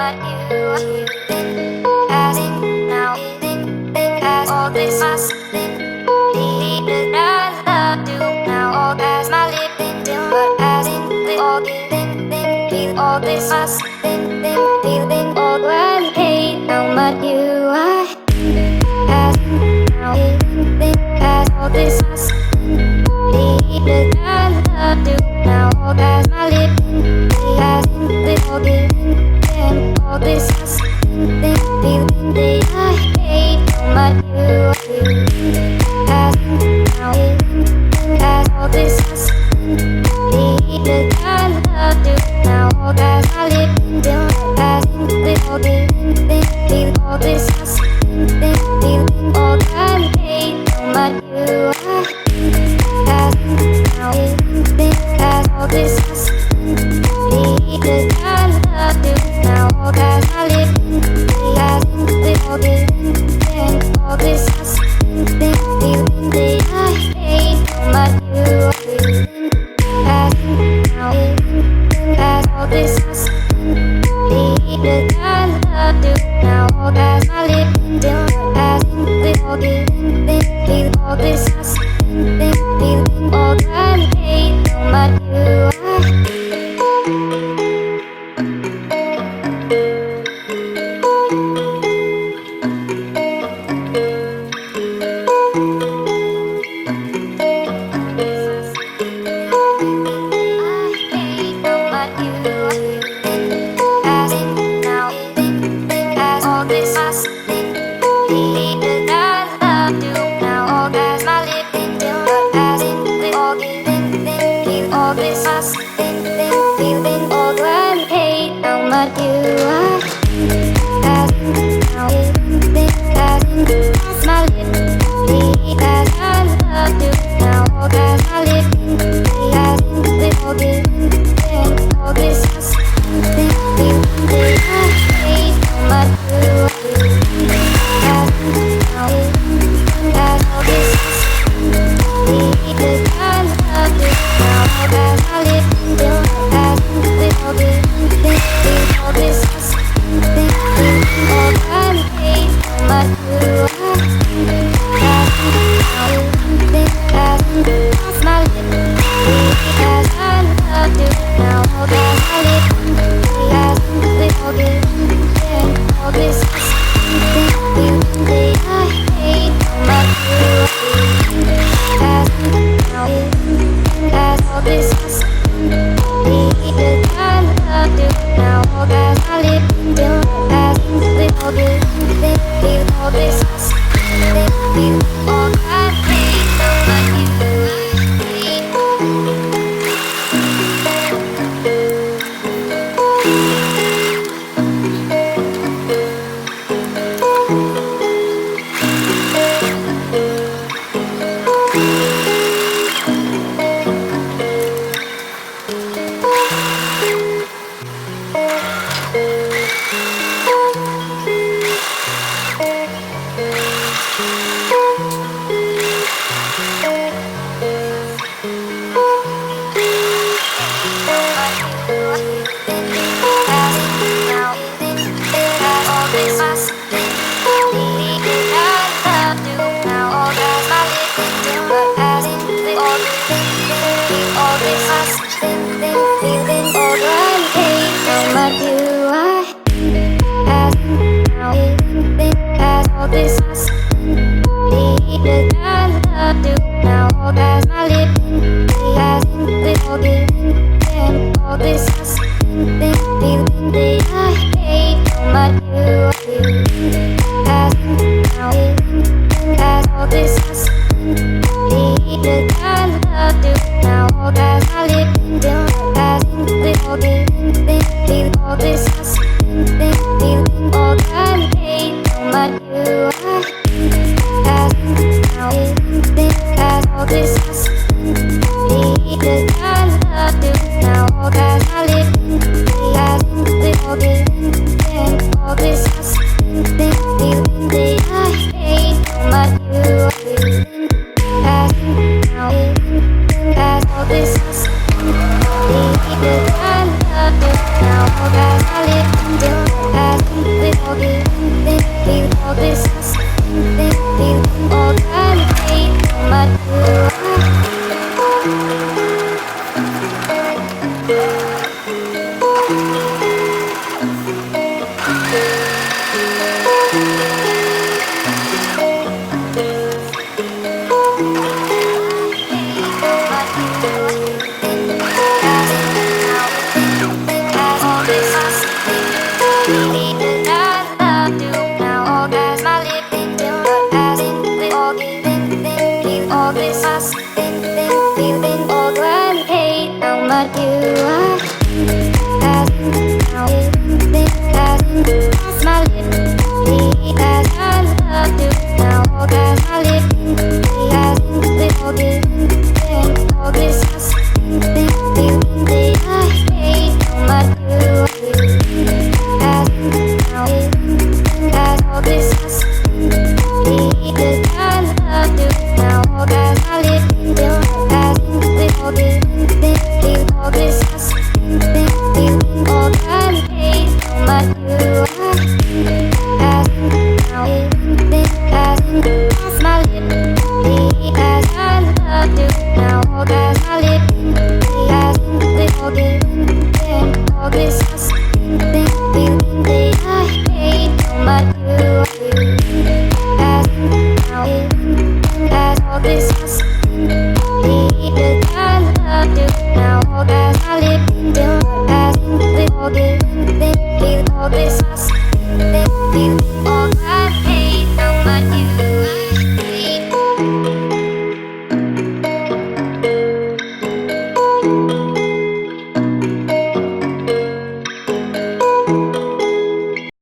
but you think as in now think as all this must need that love do now all as my lip till but as in the all feel all this must feeling all when hate how much you are as in now think as all this must need that love do now all as my lip as in the all and all this must feeling they I hate how much you as in now as all this must need that love do now all as my lip as in the all feel all this must feeling all I hate how much you are as in now as all this must need that love do now all as my lip as in the all and all this must feeling they I hate how much you as in now as all this must need that love do now all as my lip as in the all feel all this must feeling all I hate how much you are. Now all as my lip as in the all